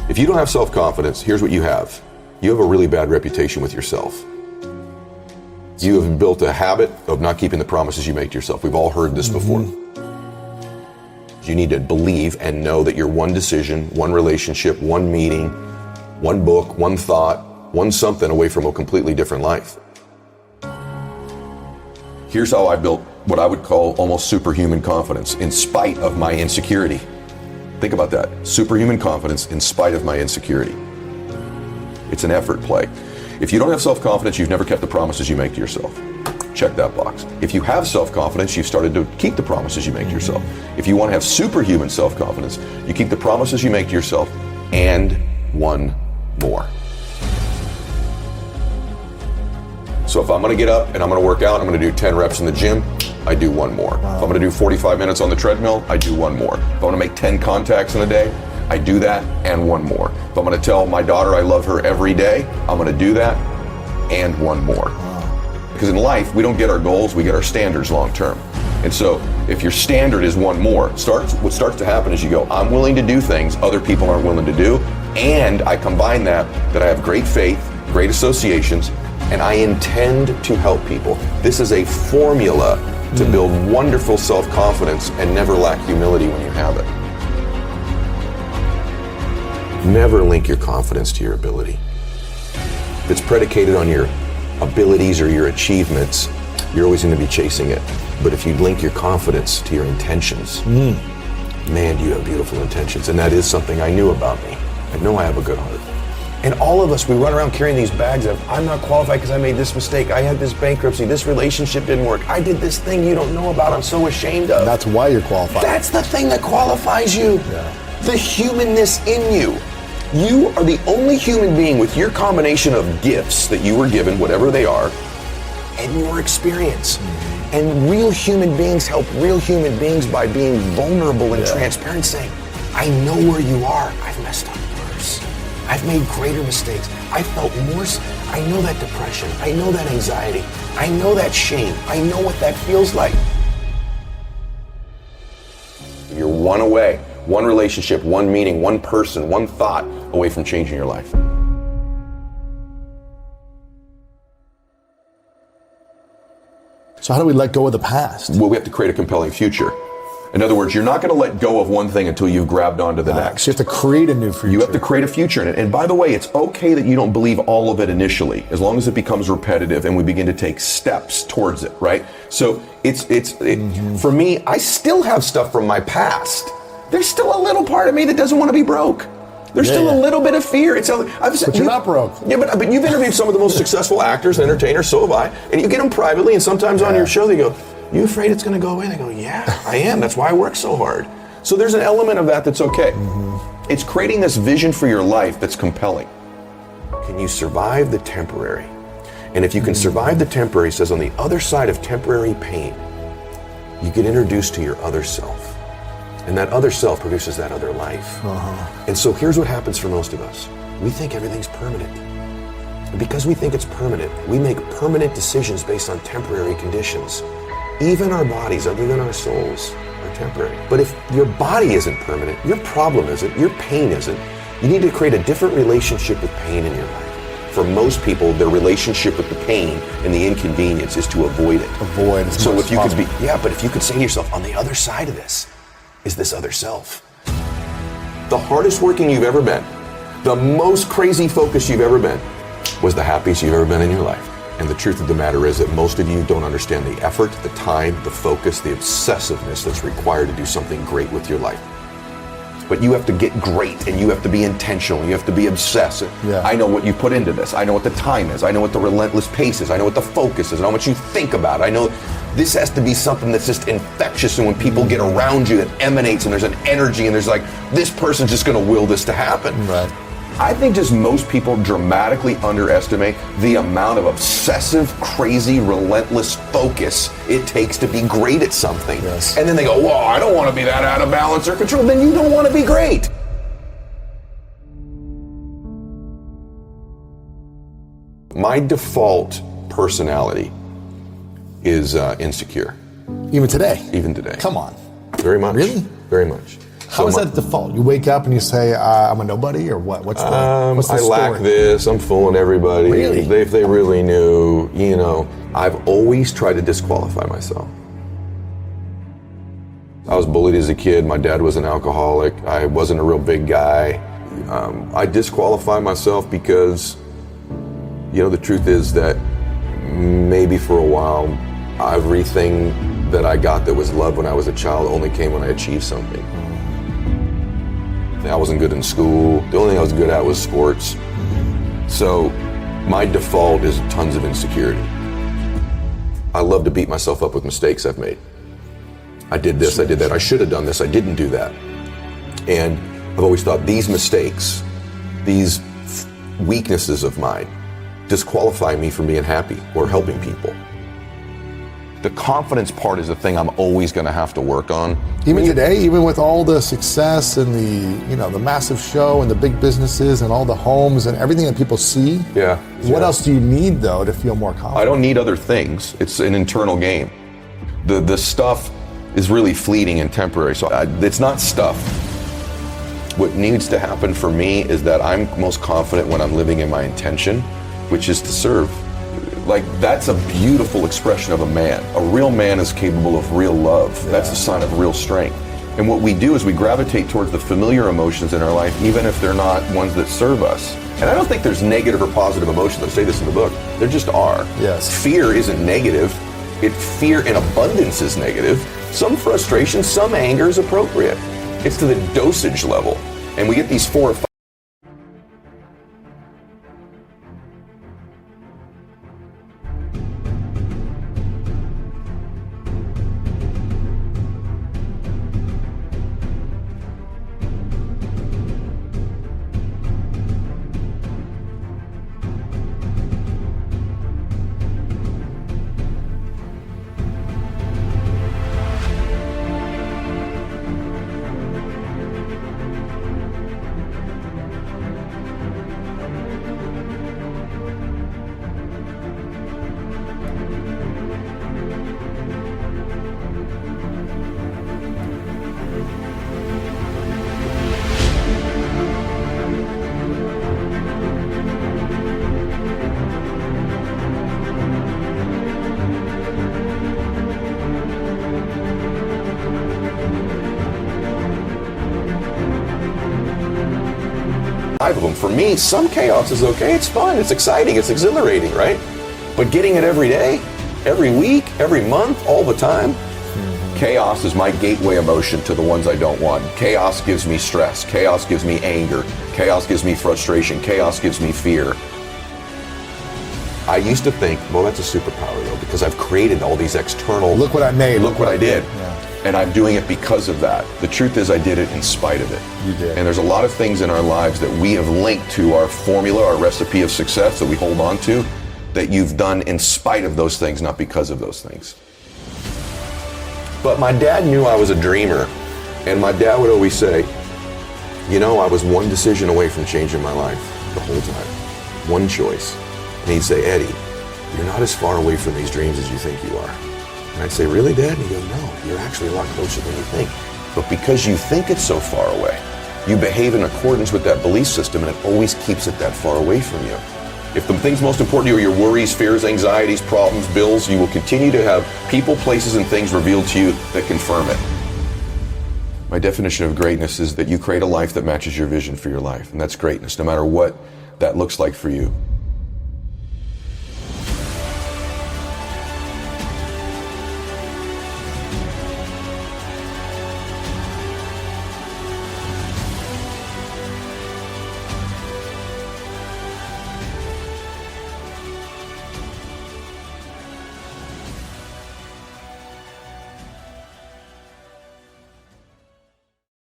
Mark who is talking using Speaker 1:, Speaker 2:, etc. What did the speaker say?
Speaker 1: If you don't have self-confidence, here's what you have. You have a really bad reputation with yourself. You have built a habit of not keeping the promises you make to yourself. We've all heard this before. You need to believe and know that you're one decision, one relationship, one meeting, one book, one thought, one something away from a completely different life. Here's how I built what I would call almost superhuman confidence in spite of my insecurity. Think about that. Superhuman confidence in spite of my insecurity. It's an effort play. If you don't have self-confidence, you've never kept the promises you make to yourself. Check that box. If you have self-confidence, you've started to keep the promises you make to yourself. If you want to have superhuman self-confidence, you keep the promises you make to yourself and one more. So if I'm going to get up and I'm going to work out, I'm going to do 10 reps in the gym, I do one more. Wow. If I'm going to do 45 minutes on the treadmill, I do one more. If I want to make 10 contacts in a day, I do that and one more. If I'm going to tell my daughter I love her every day, I'm going to do that and one more. Wow. Because in life, we don't get our goals, we get our standards long term. And so if your standard is one more, what starts to happen is you go, I'm willing to do things other people aren't willing to do, and I combine that I have great faith, great associations, and I intend to help people. This is a formula to build wonderful self-confidence and never lack humility when you have it. Never link your confidence to your ability. If it's predicated on your abilities or your achievements, you're always going to be chasing it. But if you link your confidence to your intentions, man, do you have beautiful intentions. And that is something I knew about me. I know I have a good heart. And all of us, we run around carrying these bags of, I'm not qualified because I made this mistake. I had this bankruptcy. This relationship didn't work. I did this thing you don't know about. I'm so ashamed of.
Speaker 2: That's why you're qualified.
Speaker 1: That's the thing that qualifies you.
Speaker 2: Yeah.
Speaker 1: The humanness in you. You are the only human being with your combination of gifts that you were given, whatever they are, and your experience. And real human beings help real human beings by being vulnerable and transparent, saying, I know where you are. I've messed up worse. I've made greater mistakes. I felt more. I know that depression. I know that anxiety. I know that shame. I know what that feels like. You're one away, one relationship, one meeting, one person, one thought away from changing your life.
Speaker 2: So how do we let go of the past?
Speaker 1: Well, we have to create a compelling future. In other words, you're not going to let go of one thing until you've grabbed onto the next.
Speaker 2: So you have to create a new future.
Speaker 1: You have to create a future in it. And by the way, it's okay that you don't believe all of it initially, as long as it becomes repetitive and we begin to take steps towards it, right? So for me, I still have stuff from my past. There's still a little part of me that doesn't want to be broke. There's still a little bit of fear.
Speaker 2: But you're not broke.
Speaker 1: Yeah, but you've interviewed some of the most successful actors and entertainers, so have I. And you get them privately, and sometimes on your show they go, you afraid it's going to go away? They go, yeah, I am. That's why I work so hard. So there's an element of that that's okay. It's creating this vision for your life that's compelling. Can you survive the temporary? And if you can survive the temporary, it says on the other side of temporary pain, you get introduced to your other self. And that other self produces that other life. And so here's what happens for most of us. We think everything's permanent. And because we think it's permanent, we make permanent decisions based on temporary conditions. Even our bodies, other than our souls, are temporary. But if your body isn't permanent, your problem isn't, your pain isn't, you need to create a different relationship with pain in your life. For most people, their relationship with the pain and the inconvenience is to avoid it.
Speaker 2: Avoid.
Speaker 1: So if you could but if you could say to yourself, on the other side of this is this other self. The hardest working you've ever been, the most crazy focused you've ever been, was the happiest you've ever been in your life. And the truth of the matter is that most of you don't understand the effort, the time, the focus, the obsessiveness that's required to do something great with your life. But you have to get great, and you have to be intentional, you have to be obsessive. I know what you put into this. I know what the time is. I know what the relentless pace is. I know what the focus is. I know what you think about. I know this has to be something that's just infectious, and when people get around you, it emanates, and there's an energy, and there's like, this person's just gonna will this to happen.
Speaker 2: Right.
Speaker 1: I think just most people dramatically underestimate the amount of obsessive, crazy, relentless focus it takes to be great at something.
Speaker 2: Yes.
Speaker 1: And then they go, well, I don't want to be that out of balance or control. Then you don't want to be great. My default personality is insecure.
Speaker 2: Even today?
Speaker 1: Even today.
Speaker 2: Come on.
Speaker 1: Very much.
Speaker 2: Really?
Speaker 1: Very much.
Speaker 2: How is that default? You wake up and you say, I'm a nobody, or what? What's the
Speaker 1: I
Speaker 2: story?
Speaker 1: lack this. I'm fooling everybody.
Speaker 2: Really?
Speaker 1: If they really knew, I've always tried to disqualify myself. I was bullied as a kid. My dad was an alcoholic. I wasn't a real big guy. I disqualify myself because, the truth is that maybe for a while, everything that I got that was love when I was a child only came when I achieved something. I wasn't good in school. The only thing I was good at was sports. So my default is tons of insecurity. I love to beat myself up with mistakes I've made. I did this, I did that, I should have done this, I didn't do that. And I've always thought these mistakes, these weaknesses of mine, disqualify me from being happy or helping people. The confidence part is the thing I'm always going to have to work on.
Speaker 2: Even today, even with all the success and the massive show and the big businesses and all the homes and everything that people see.
Speaker 1: Yeah.
Speaker 2: What else do you need though to feel more confident?
Speaker 1: I don't need other things. It's an internal game. The stuff is really fleeting and temporary. So it's not stuff. What needs to happen for me is that I'm most confident when I'm living in my intention, which is to serve. Like, that's a beautiful expression of a man. A real man is capable of real love. Yeah. That's a sign of real strength. And what we do is we gravitate towards the familiar emotions in our life, even if they're not ones that serve us. And I don't think there's negative or positive emotions. I say this in the book. There just are.
Speaker 2: Yes.
Speaker 1: Fear isn't negative. Fear in abundance is negative. Some frustration, some anger is appropriate. It's to the dosage level. And we get these 4 or 5. Of them. For me, some chaos is okay. It's fun. It's exciting. It's exhilarating, right? But getting it every day, every week, every month, all the time, chaos is my gateway emotion to the ones I don't want. Chaos gives me stress. Chaos gives me anger. Chaos gives me frustration. Chaos gives me fear. I used to think, well, that's a superpower though, because I've created all these external.
Speaker 2: Look what I made.
Speaker 1: Look what I did.
Speaker 2: Yeah.
Speaker 1: And I'm doing it because of that. The truth is I did it in spite of it.
Speaker 2: You did.
Speaker 1: And there's a lot of things in our lives that we have linked to our formula, our recipe of success that we hold on to, that you've done in spite of those things, not because of those things. But my dad knew I was a dreamer. And my dad would always say, I was one decision away from changing my life the whole time. One choice. And he'd say, Eddie, you're not as far away from these dreams as you think you are. And I'd say, really, Dad? And he'd go, no, you're actually a lot closer than you think. But because you think it's so far away, you behave in accordance with that belief system, and it always keeps it that far away from you. If the things most important to you are your worries, fears, anxieties, problems, bills, you will continue to have people, places, and things revealed to you that confirm it. My definition of greatness is that you create a life that matches your vision for your life, and that's greatness, no matter what that looks like for you.